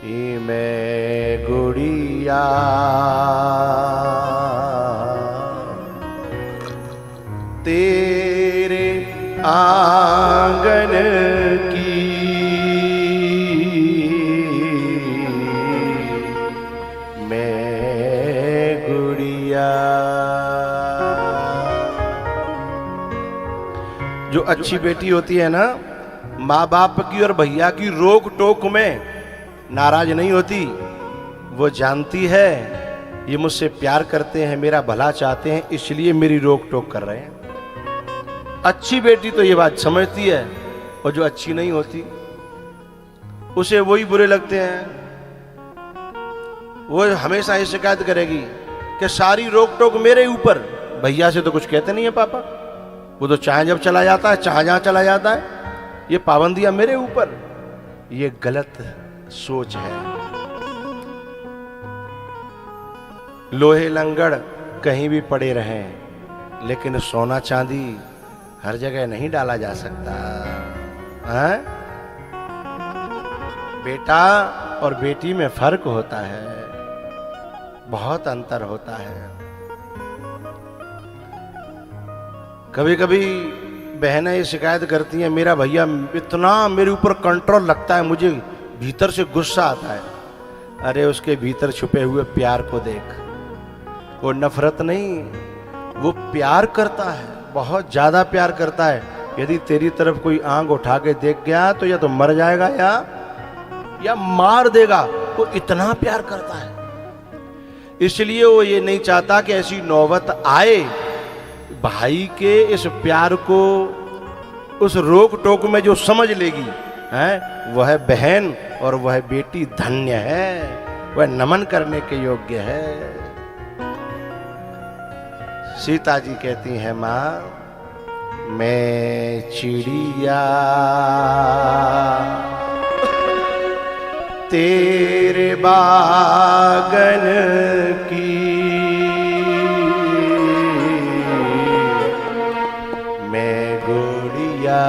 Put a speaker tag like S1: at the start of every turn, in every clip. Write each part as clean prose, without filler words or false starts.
S1: मैं गुड़िया तेरे आंगन की मैं गुड़िया। जो अच्छी बेटी होती है ना, माँ बाप की और भैया की रोक टोक में नाराज नहीं होती। वो जानती है ये मुझसे प्यार करते हैं, मेरा भला चाहते हैं, इसलिए मेरी रोक टोक कर रहे हैं। अच्छी बेटी तो ये बात समझती है, और जो अच्छी नहीं होती उसे वही बुरे लगते हैं। वो हमेशा ये शिकायत करेगी कि सारी रोक टोक मेरे ऊपर, भैया से तो कुछ कहते नहीं है पापा, वो तो चाहे जब चला जाता है, चाहे जहां चला जाता है, ये पाबंदियां मेरे ऊपर। ये गलत सोच है। लोहे लंगड़ कहीं भी पड़े रहें, लेकिन सोना चांदी हर जगह नहीं डाला जा सकता है। बेटा और बेटी में फर्क होता है, बहुत अंतर होता है। कभी कभी बहनें ये शिकायत करती हैं, मेरा भैया इतना मेरे ऊपर कंट्रोल लगता है, मुझे भीतर से गुस्सा आता है। अरे उसके भीतर छुपे हुए प्यार को देख, वो नफरत नहीं, वो प्यार करता है, बहुत ज्यादा प्यार करता है। यदि तेरी तरफ कोई आंख उठा के देख गया तो या तो मर जाएगा या मार देगा। वो इतना प्यार करता है, इसलिए वो ये नहीं चाहता कि ऐसी नौबत आए। भाई के इस प्यार को, उस रोक टोक में जो समझ लेगी है, वह बहन और वह बेटी धन्य है, वह नमन करने के योग्य है। सीता जी कहती हैं, माँ मैं चिड़िया तेरे बागन की मैं गुड़िया।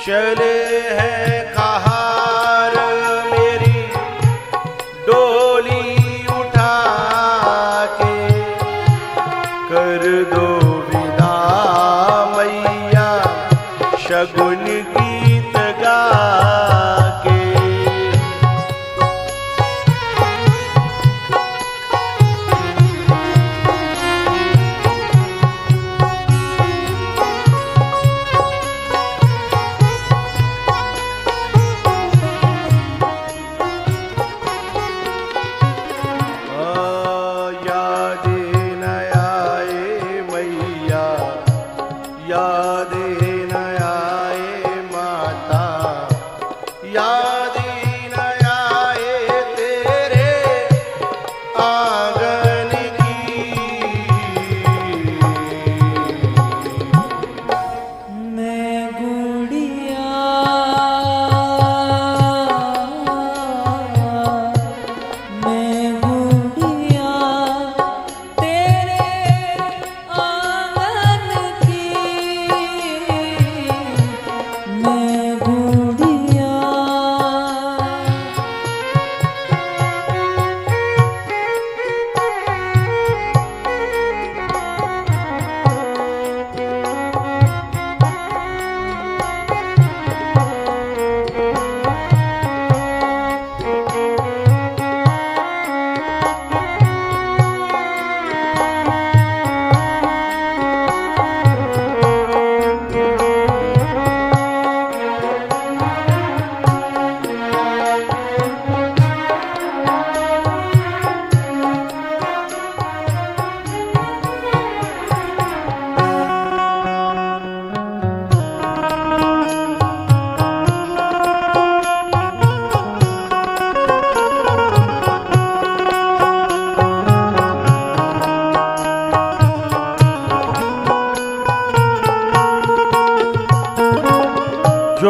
S1: चले हैं कहार मेरी डोली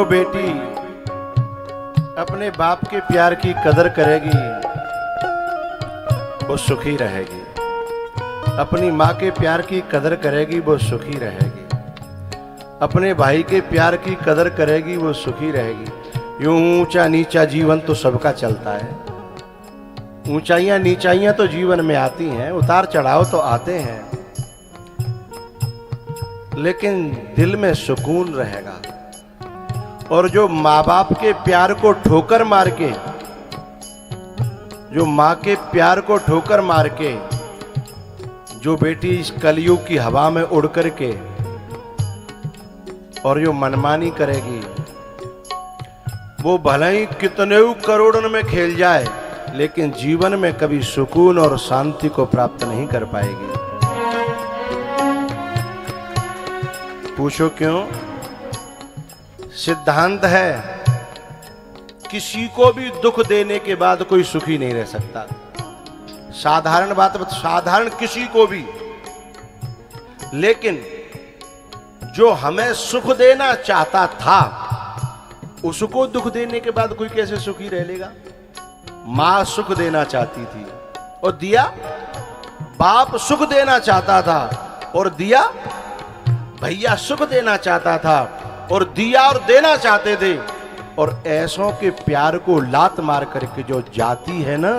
S1: जो बेटी अपने बाप के प्यार की कदर करेगी वो सुखी रहेगी, अपनी माँ के प्यार की कदर करेगी वो सुखी रहेगी, अपने भाई के प्यार की कदर करेगी वो सुखी रहेगी। यूं ऊंचा नीचा जीवन तो सबका चलता है, ऊंचाइयां नीचाइयां तो जीवन में आती हैं, उतार चढ़ाव तो आते हैं, लेकिन दिल में सुकून रहेगा। और जो माँ बाप के प्यार को ठोकर मार के, जो माँ के प्यार को ठोकर मार के जो बेटी इस कलयुग की हवा में उड़ कर के और जो मनमानी करेगी, वो भले ही कितने करोड़ों में खेल जाए, लेकिन जीवन में कभी सुकून और शांति को प्राप्त नहीं कर पाएगी। पूछो क्यों? सिद्धांत है, किसी को भी दुख देने के बाद कोई सुखी नहीं रह सकता। साधारण बात, साधारण किसी को भी, लेकिन जो हमें सुख देना चाहता था उसको दुख देने के बाद कोई कैसे सुखी रह लेगा? मां सुख देना चाहती थी और दिया, बाप सुख देना चाहता था और दिया, भैया सुख देना चाहता था और दिया और देना चाहते थे। और ऐसों के प्यार को लात मार करके जो जाती है ना,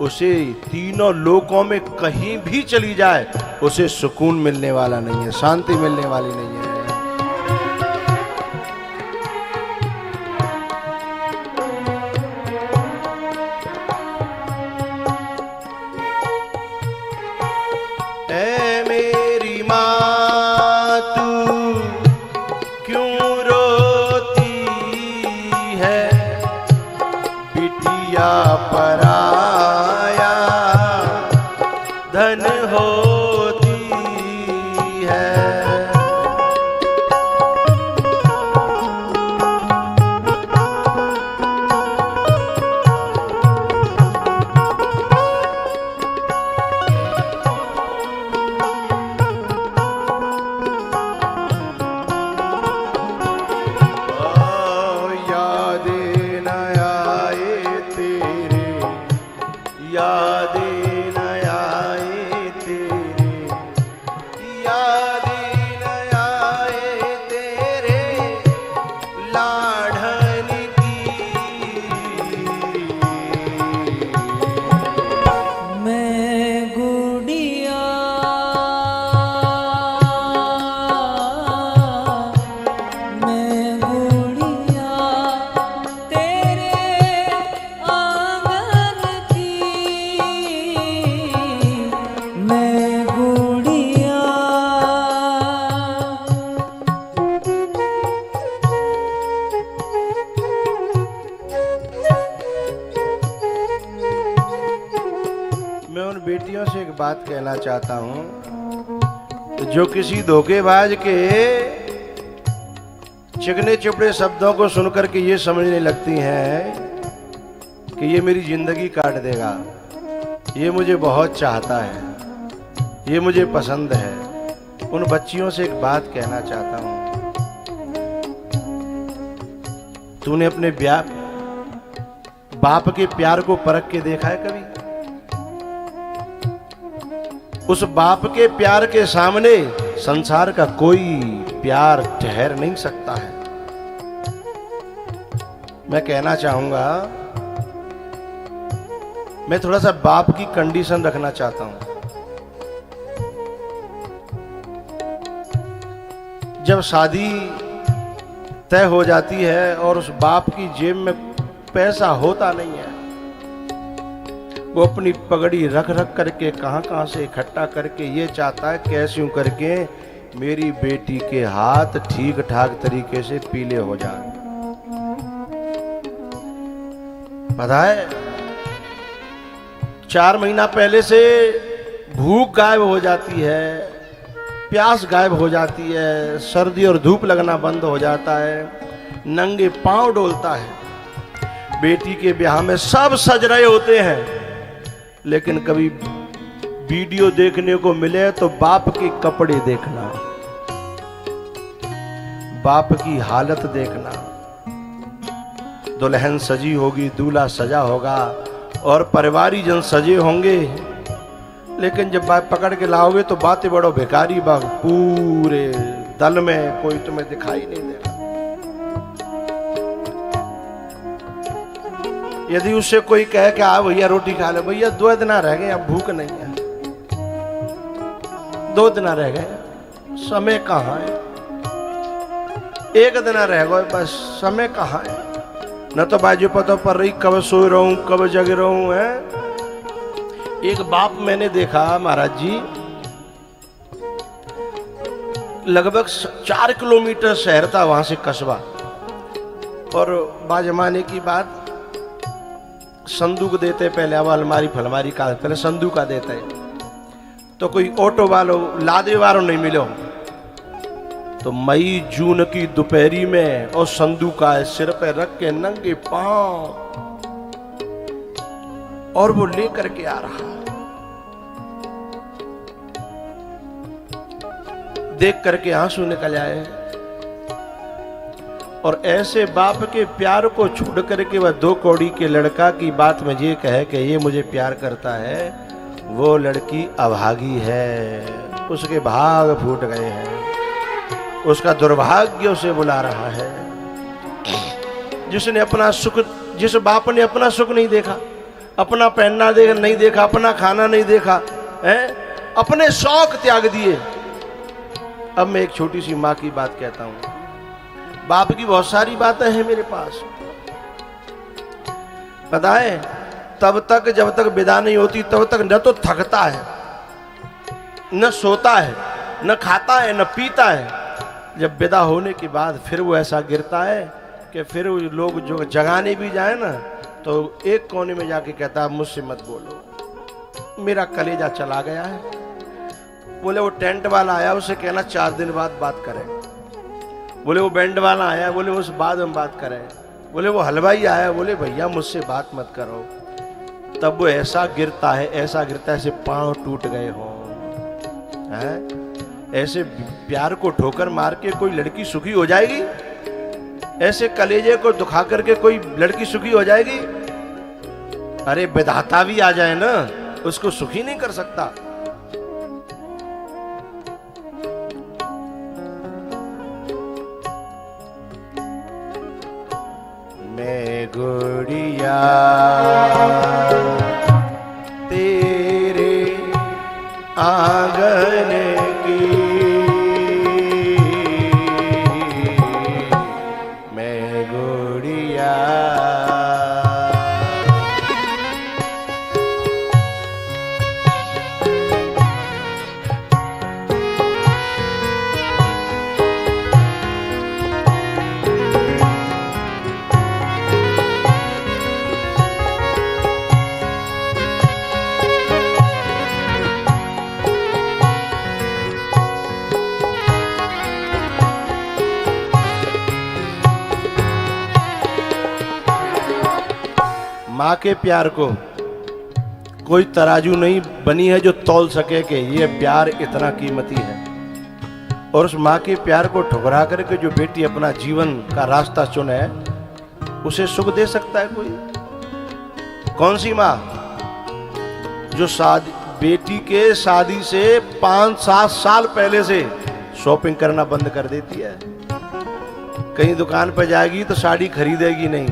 S1: उसे तीनों लोकों में कहीं भी चली जाए उसे सुकून मिलने वाला नहीं है, शांति मिलने वाली नहीं है। ऐ मेरी माँ तू क्यों रोती है, बिटिया पराया धन होती है। बेटियों से एक बात कहना चाहता हूं, जो किसी धोखेबाज के चिकने चुपड़े शब्दों को सुनकर के ये समझने लगती हैं कि ये मेरी जिंदगी काट देगा, ये मुझे बहुत चाहता है, ये मुझे पसंद है, उन बच्चियों से एक बात कहना चाहता हूं। तूने अपने बाप के प्यार को परख के देखा है कभी? उस बाप के प्यार के सामने संसार का कोई प्यार ठहर नहीं सकता है। मैं कहना चाहूंगा, मैं थोड़ा सा बाप की कंडीशन रखना चाहता हूं। जब शादी तय हो जाती है और उस बाप की जेब में पैसा होता नहीं है, वो अपनी पगड़ी रख रख करके कहां से इकट्ठा करके ये चाहता है कैसे यूं करके मेरी बेटी के हाथ ठीक ठाक तरीके से पीले हो जाए। पता है, 4 महीना पहले से भूख गायब हो जाती है, प्यास गायब हो जाती है, सर्दी और धूप लगना बंद हो जाता है, नंगे पांव डोलता है। बेटी के ब्याह में सब सज रहे होते हैं, लेकिन कभी वीडियो देखने को मिले तो बाप के कपड़े देखना, बाप की हालत देखना, दुल्हन सजी होगी, दूल्हा सजा होगा और परिवारी जन सजे होंगे, लेकिन जब बात पकड़ के लाओगे तो बातें बड़ो भिखारी बाग, पूरे दल में कोई तुम्हें दिखाई नहीं देगा। यदि उससे कोई कहे कि आ भैया रोटी खा ले, भैया 2 दिन रह गए, अब भूख नहीं है, 2 दिन रह गए, समय कहाँ है, 1 दिन रह गए, बस समय कहाँ है, न तो बाजू पता पर रही कब सो रहा हूं कब जग रहा हूं है। एक बाप मैंने देखा महाराज जी, लगभग 4 किलोमीटर शहर था वहां से कस्बा, और बाजमाने की बात संदूक देते पहले, अब अलमारी फलमारी का पहले संदूक का देते, तो कोई ऑटो वालों लादे वालों नहीं मिलो, तो मई जून की दोपहरी में और संदूक का सिर पे रख के नंगे पांव, और वो लेकर के आ रहा, देख करके आंसू निकल आए। और ऐसे बाप के प्यार को छोड़ करके वह 2 कौड़ी के लड़का की बात में ये कहे कि ये मुझे प्यार करता है, वो लड़की अभागी है, उसके भाग फूट गए हैं, उसका दुर्भाग्य उसे बुला रहा है। जिसने अपना सुख, जिस बाप ने अपना सुख नहीं देखा, अपना पहनना नहीं देखा, अपना खाना नहीं देखा है, अपने शौक त्याग दिए। अब मैं एक छोटी सी माँ की बात कहता हूं, बाप की बहुत सारी बातें हैं मेरे पास, पता है, तब तक जब तक विदा नहीं होती तब तक न तो थकता है, न सोता है, न खाता है, न पीता है। जब विदा होने के बाद फिर वो ऐसा गिरता है कि फिर लोग जो जगाने भी जाए ना, तो एक कोने में जाके कहता है मुझसे मत बोलो, मेरा कलेजा चला गया है। बोले वो टेंट वाला आया, उसे कहना 4 दिन बाद बात करें। बोले वो बैंड वाला आया, बोले उस बाद हम बात करें। बोले वो हलवाई आया, बोले भैया मुझसे बात मत करो। तब वो ऐसा गिरता है, ऐसा गिरता है ऐसे पांव टूट गए हों। ऐसे प्यार को ठोकर मार के कोई लड़की सुखी हो जाएगी? ऐसे कलेजे को दुखा करके कोई लड़की सुखी हो जाएगी? अरे विधाता भी आ जाए ना, उसको सुखी नहीं कर सकता। मैं गुड़िया तेरे आंगन की, मैं गुड़िया माँ के प्यार को कोई तराजू नहीं बनी है जो तौल सके कि ये प्यार इतना कीमती है। और उस माँ के प्यार को ठुकरा करके जो बेटी अपना जीवन का रास्ता चुने, उसे सुख दे सकता है कोई? कौन सी माँ जो बेटी के शादी से 5-7 साल पहले से शॉपिंग करना बंद कर देती है? कहीं दुकान पर जाएगी तो साड़ी खरीदेगी नहीं,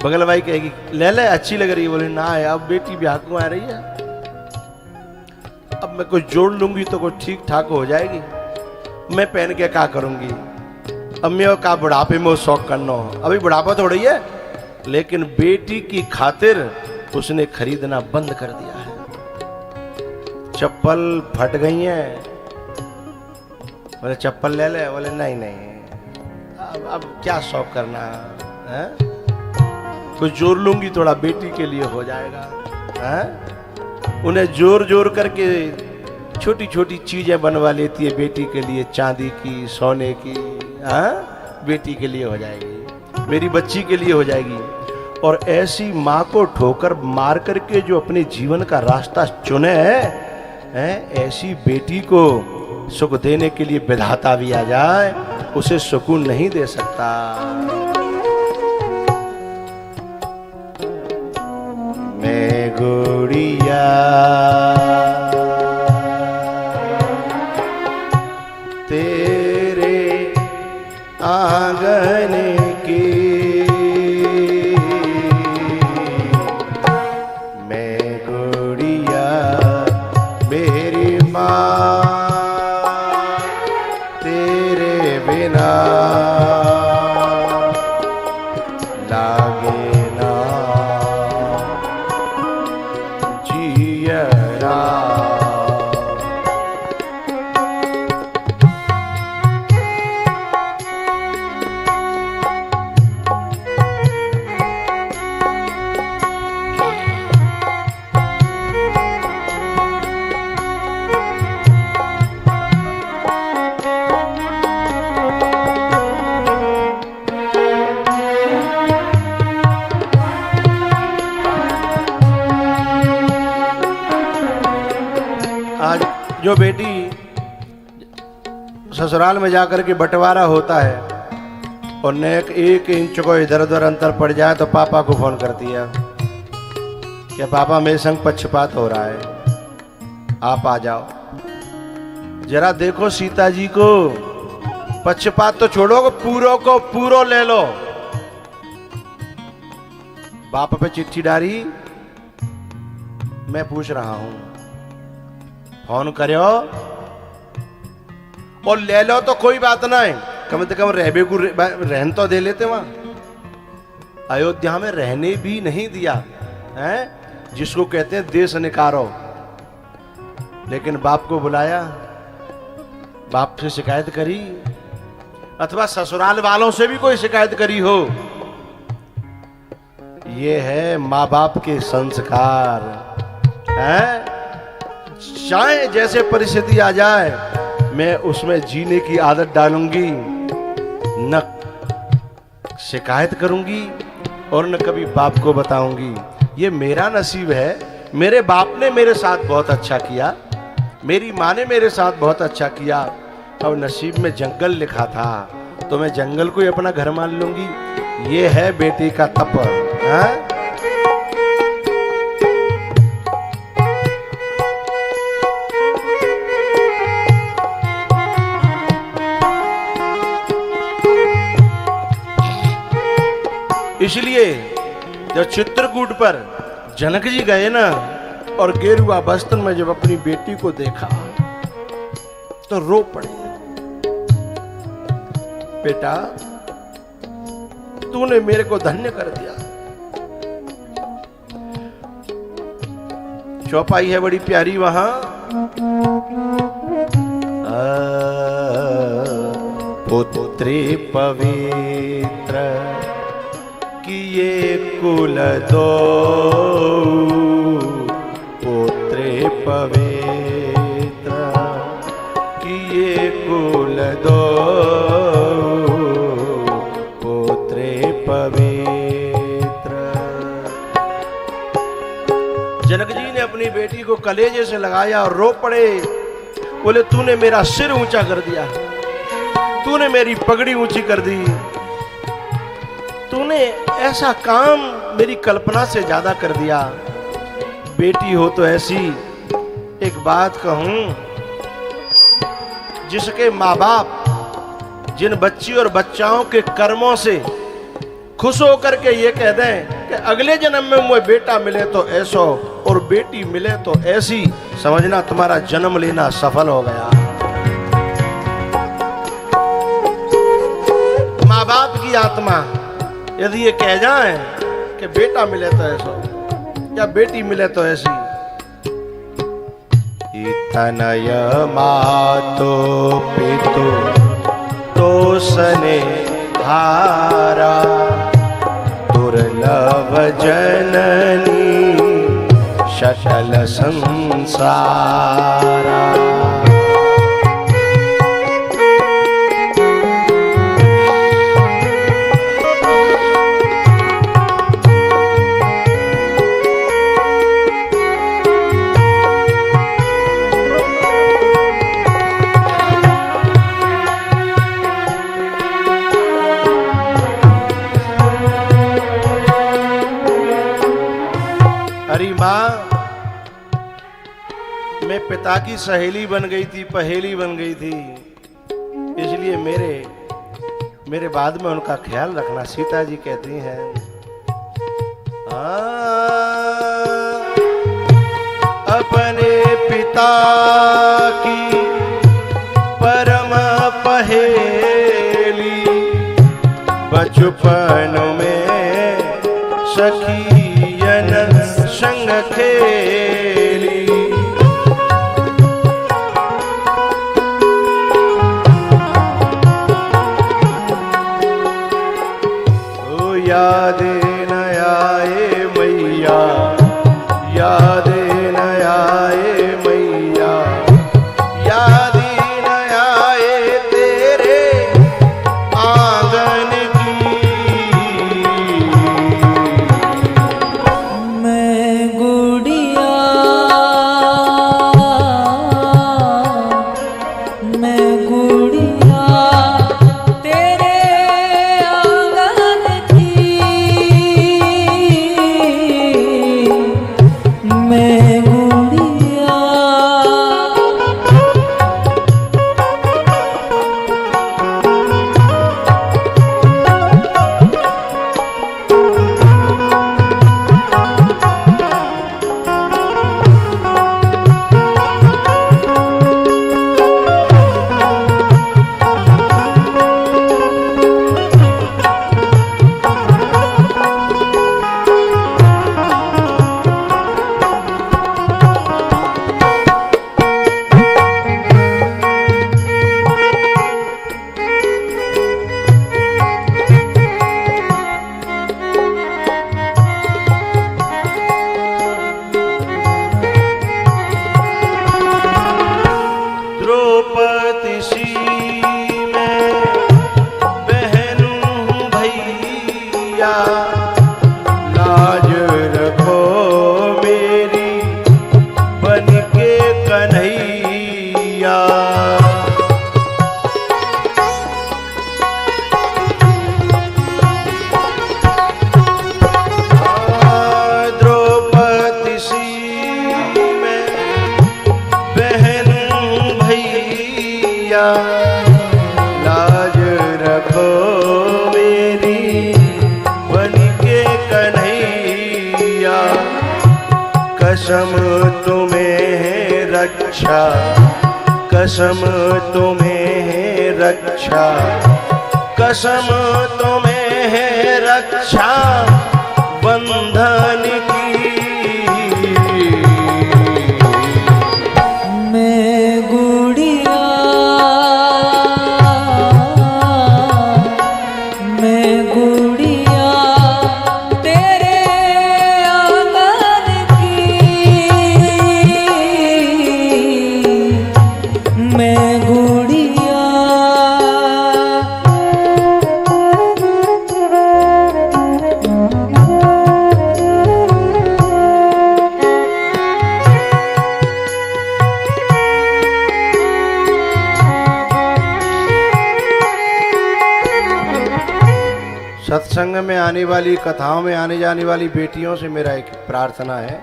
S1: बगल भाई कहेगी ले ले अच्छी लग रही है, बोले ना है अब बेटी ब्याह को आ रही है, अब मैं कुछ जोड़ लूंगी तो कुछ ठीक ठाक हो जाएगी, मैं पहन के क्या करूंगी, अब मैं का बुढ़ापे में शौक करना हो, अभी बुढ़ापा तो हो रही है। लेकिन बेटी की खातिर उसने खरीदना बंद कर दिया है। चप्पल फट गई है, बोले चप्पल ले ले, बोले नहीं नहीं अब क्या शौक करना है, कुछ जोड़ लूंगी थोड़ा बेटी के लिए हो जाएगा है? उन्हें जोर जोर करके छोटी छोटी चीजें बनवा लेती है बेटी के लिए, चांदी की, सोने की, बेटी के लिए हो जाएगी, मेरी बच्ची के लिए हो जाएगी। और ऐसी माँ को ठोकर मार करके जो अपने जीवन का रास्ता चुने है, ऐसी बेटी को सुख देने के लिए विधाता भी आ जाए, उसे सुकून नहीं दे सकता। गुड़िया तेरे आंगन की, मैं गुड़िया मेरी माँ तेरे बिना लागे ना जियरा। आज जो बेटी ससुराल में जाकर के बंटवारा होता है और नेक 1 इंच को इधर उधर अंतर पड़ जाए तो पापा को फोन करती है कि पापा मेरे संग पक्षपात हो रहा है, आप आ जाओ। जरा देखो सीता जी को, पक्षपात तो छोड़ो, पूरों को पूरो ले लो। बाप पे चिट्ठी डाली, मैं पूछ रहा हूं, फोन करो और ले लो तो कोई बात ना है, कम से कम रहबे को रहन तो दे लेते। वहां अयोध्या में रहने भी नहीं दिया है, जिसको कहते हैं देश निकारो। लेकिन बाप को बुलाया, बाप से शिकायत करी, अथवा ससुराल वालों से भी कोई शिकायत करी हो। ये है माँ बाप के संस्कार है। चाहे जैसे परिस्थिति आ जाए, मैं उसमें जीने की आदत डालूंगी, न शिकायत करूंगी और न कभी बाप को बताऊंगी। ये मेरा नसीब है, मेरे बाप ने मेरे साथ बहुत अच्छा किया, मेरी माँ ने मेरे साथ बहुत अच्छा किया। और नसीब में जंगल लिखा था तो मैं जंगल को ही अपना घर मान लूंगी। ये है बेटी का तप है? इसलिए जब चित्रकूट पर जनक जी गए ना और गेरुआ वस्त्र में जब अपनी बेटी को देखा तो रो पड़े। बेटा, तूने मेरे को धन्य कर दिया। चौपाई है बड़ी प्यारी वहां, पुत्री पवित्र किए कुल दो, पुत्रे पवित्र किए कुल दो, पुत्रे पवित्र। जनक जी ने अपनी बेटी को कलेजे से लगाया और रो पड़े। बोले, तूने मेरा सिर ऊंचा कर दिया, तूने मेरी पगड़ी ऊंची कर दी, तूने ऐसा काम मेरी कल्पना से ज्यादा कर दिया। बेटी हो तो ऐसी। एक बात कहूं, जिसके माँ बाप जिन बच्ची और बच्चाओं के कर्मों से खुश होकर के ये कह दें कि अगले जन्म में मुझे बेटा मिले तो ऐसो और बेटी मिले तो ऐसी, समझना तुम्हारा जन्म लेना सफल हो गया। माँ बाप की आत्मा यदि ये कह जाए कि बेटा मिले तो ऐसा या बेटी मिले तो ऐसी, तनय मातो पितु तो सने हारा, दुर्लभ जननी सकल संसारा। हरी माँ माँ, मैं पिता की सहेली बन गई थी, पहेली बन गई थी, इसलिए मेरे बाद में उनका ख्याल रखना। सीता जी कहती हैं, अपने पिता की परम पहेली, बचपन में सखियन संग खेली। ओ याद न आए मैया, याद न आए मैया, याद न आए तेरे आंगन की।
S2: मैं गुड़िया, मैं गुड़िया तेरे आंगन की, मैं गुड़िया।
S1: द्रौपदी सी मैं बहन हूँ भैया, लाज रखो मेरी बन के कन्हैया। द्रौपदी सी मैं बहन भैया, लाज रखो मेरी बन के कन्हैया। कसम तुम्हें है रक्षा, कसम तुम्हें है रक्षा, कसम तुम्हें है रक्षा बंधन की।
S2: मैं गुड़िया, मैं गुड़िया तेरे आंगन की, मैं गुड़िया।
S1: सत्संग में आने वाली, कथाओं में आने जाने वाली बेटियों से मेरा एक प्रार्थना है,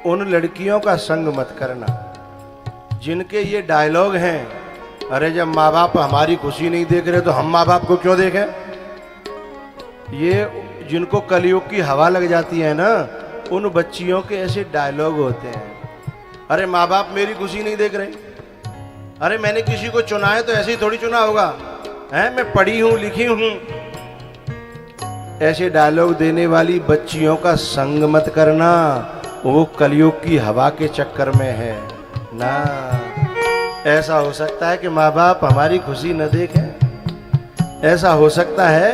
S1: उन लड़कियों का संग मत करना जिनके ये डायलॉग हैं, अरे जब माँ बाप हमारी खुशी नहीं देख रहे तो हम माँ बाप को क्यों देखें। ये जिनको कलयुग की हवा लग जाती है ना, उन बच्चियों के ऐसे डायलॉग होते हैं, अरे माँ बाप मेरी खुशी नहीं देख रहे, अरे मैंने किसी को चुना है तो ऐसे ही थोड़ी चुना होगा, है मैं पढ़ी हूँ लिखी हूँ। ऐसे डायलॉग देने वाली बच्चियों का संग मत करना, वो कलयुग की हवा के चक्कर में है ना। ऐसा हो सकता है कि माँ बाप हमारी खुशी न देखें, ऐसा हो सकता है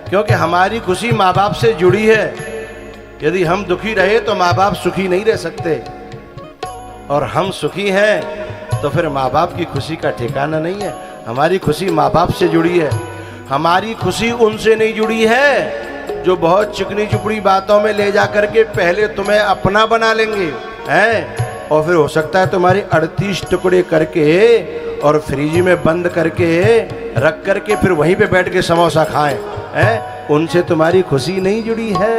S1: क्योंकि हमारी खुशी माँ बाप से जुड़ी है। यदि हम दुखी रहे तो माँ बाप सुखी नहीं रह सकते, और हम सुखी हैं तो फिर माँ बाप की खुशी का ठिकाना नहीं है। हमारी खुशी माँ बाप से जुड़ी है, हमारी खुशी उनसे नहीं जुड़ी है जो बहुत चिकनी चुपड़ी बातों में ले जा करके पहले तुम्हें अपना बना लेंगे हैं, और फिर हो सकता है तुम्हारे 38 टुकड़े करके और फ्रिज में बंद करके रख करके फिर वहीं पे बैठ के समोसा खाएं हैं। उनसे तुम्हारी खुशी नहीं जुड़ी है।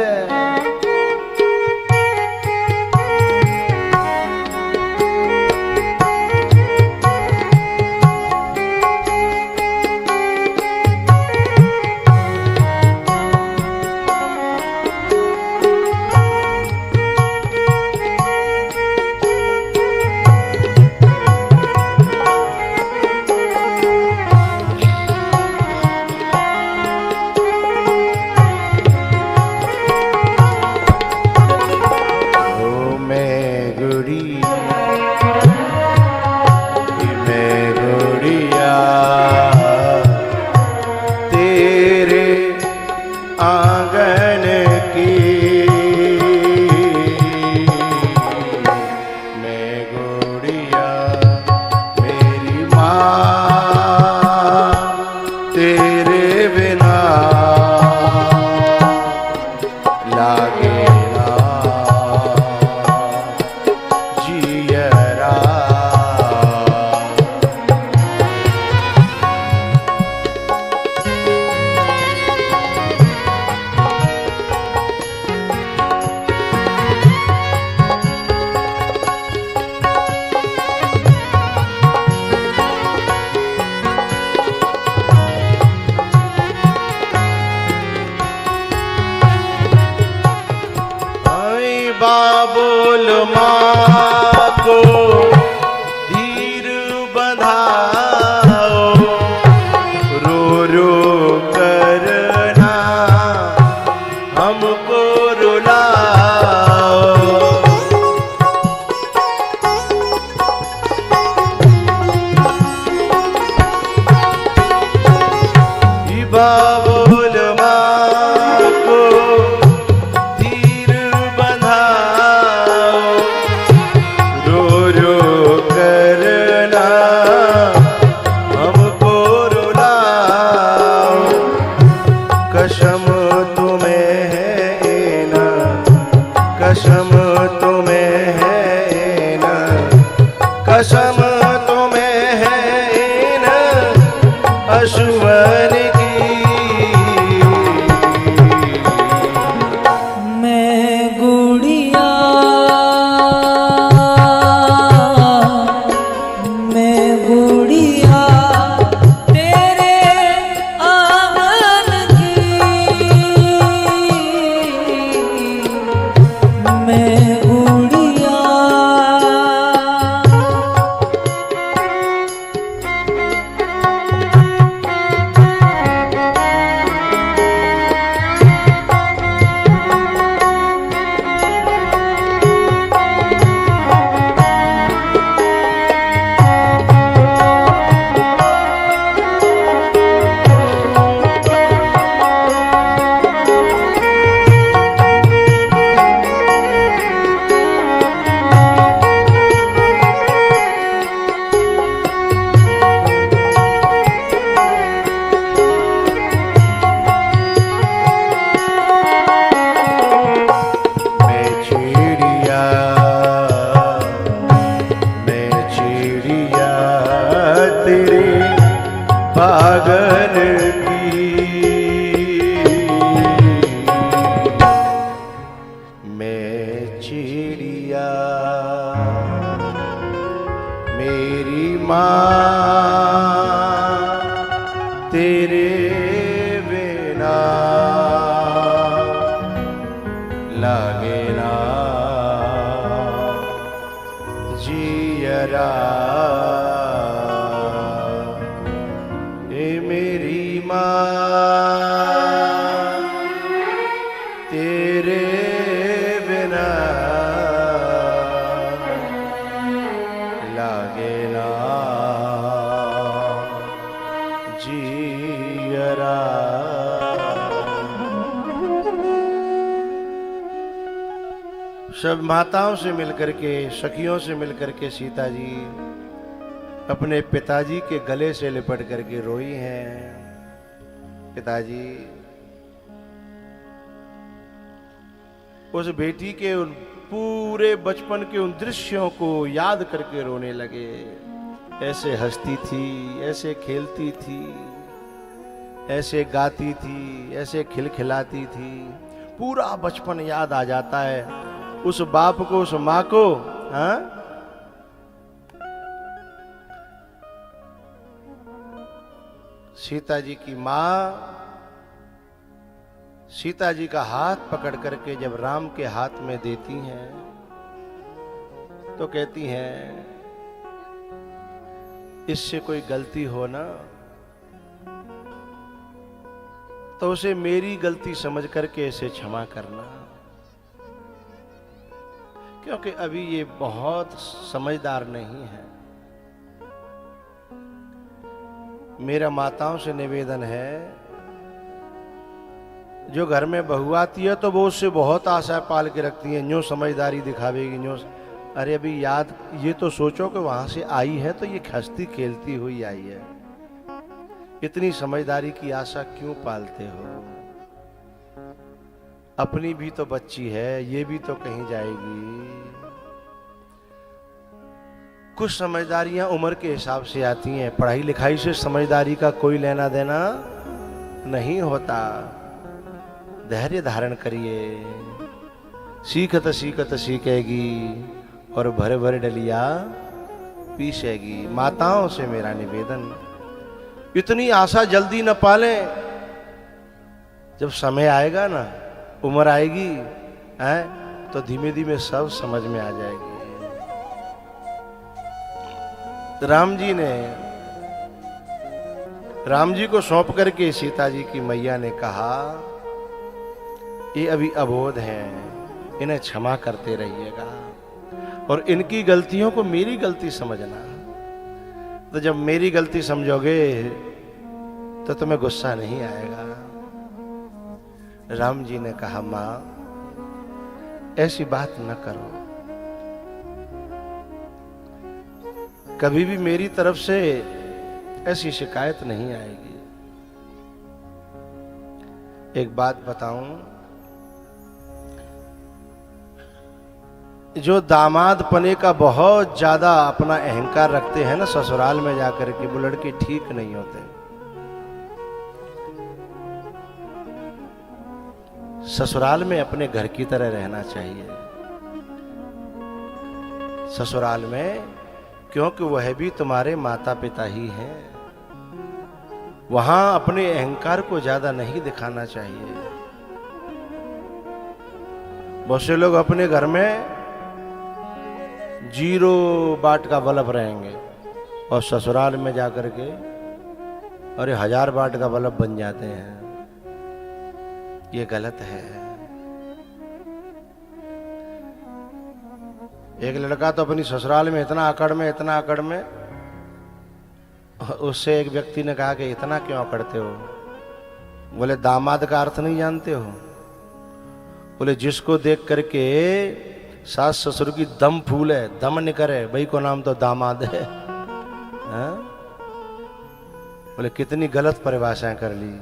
S1: गुड़िया तेरे आंगन की, मैं गुड़िया मेरी माँ तेरे बिना लागे ना जियरा। बाबुल माँ को धीर बंधाओ, रो रो करना हमको रुलाओ। बाबुल माँ को धीर बंधाओ, रो रो करना हमको रुलाओ। कसम तुम्हें है ना, कसम तुम्हें है ना, कसम तुम्हें है ना अश्वन की।
S2: मैं गुड़िया, मैं गुड़िया तेरे आंगन की, मैं गुड़िया।
S1: तेरे बिना लागे ना जियरा। ए मेरी माँ तेरे बिना लागे ना जियरा। सब माताओं से मिलकर के, सखियों से मिलकर के सीता जी अपने पिताजी के गले से लिपट करके रोई हैं। पिताजी, उस बेटी के उन पूरे बचपन के उन दृश्यों को याद करके रोने लगे। ऐसे हंसती थी, ऐसे खेलती थी, ऐसे गाती थी, ऐसे खिलखिलाती थी। पूरा बचपन याद आ जाता है उस बाप को, उस माँ को। हाँ, सीता जी की माँ सीता जी का हाथ पकड़ करके जब राम के हाथ में देती हैं तो कहती हैं, इससे कोई गलती हो ना तो उसे मेरी गलती समझ करके इसे क्षमा करना। क्योंकि अभी ये बहुत समझदार नहीं है। मेरा माताओं से निवेदन है, जो घर में बहू आती है तो वो उससे बहुत आशा पाल के रखती है, न्यों समझदारी दिखावेगी, न्यों। अरे अभी याद ये तो सोचो कि वहां से आई है तो ये हंसती खेलती हुई आई है, इतनी समझदारी की आशा क्यों पालते हो? अपनी भी तो बच्ची है, ये भी तो कहीं जाएगी। कुछ समझदारियां उम्र के हिसाब से आती हैं, पढ़ाई लिखाई से समझदारी का कोई लेना देना नहीं होता। धैर्य धारण करिए, सीखत सीखत सीखेगी और भरे भरे डलिया पीसेगी। माताओं से मेरा निवेदन, इतनी आशा जल्दी न पालें। जब समय आएगा ना, उम्र आएगी है, तो धीमे धीमे सब समझ में आ जाएगी। राम जी को सौंप करके सीता जी की मैया ने कहा, ये अभी अबोध हैं, इन्हें क्षमा करते रहिएगा और इनकी गलतियों को मेरी गलती समझना। तो जब मेरी गलती समझोगे तो तुम्हें गुस्सा नहीं आएगा। राम जी ने कहा, मां ऐसी बात न करो, कभी भी मेरी तरफ से ऐसी शिकायत नहीं आएगी। एक बात बताऊं, जो दामाद पने का बहुत ज्यादा अपना अहंकार रखते हैं ना, ससुराल में जाकर के, वो लड़के ठीक नहीं होते। ससुराल में अपने घर की तरह रहना चाहिए। ससुराल में, क्योंकि वह भी तुम्हारे माता पिता ही हैं, वहां अपने अहंकार को ज्यादा नहीं दिखाना चाहिए। बहुत से लोग अपने घर में 0 वाट का बल्ब रहेंगे और ससुराल में जाकर के अरे 1000 वाट का बल्ब बन जाते हैं। ये गलत है। एक लड़का तो अपनी ससुराल में इतना अकड़ में, उससे एक व्यक्ति ने कहा कि इतना क्यों अकड़ते हो? बोले दामाद का अर्थ नहीं जानते हो? बोले जिसको देख करके सास ससुर की दम फूले, दम निकरे, भाई को नाम तो दामाद है। बोले कितनी गलत परिभाषाएं कर ली।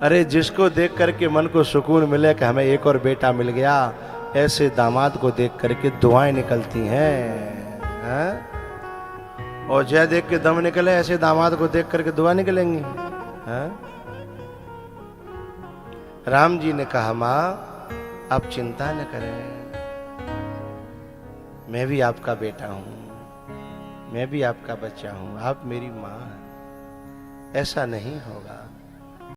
S1: अरे जिसको देख करके मन को सुकून मिले कि हमें एक और बेटा मिल गया, ऐसे दामाद को देख करके दुआएं निकलती हैं। और जय देख के दम निकले, ऐसे दामाद को देख करके दुआ निकलेंगी। राम जी ने कहा, मां आप चिंता न करें, मैं भी आपका बेटा हूं, मैं भी आपका बच्चा हूं, आप मेरी मां हैं, ऐसा नहीं होगा।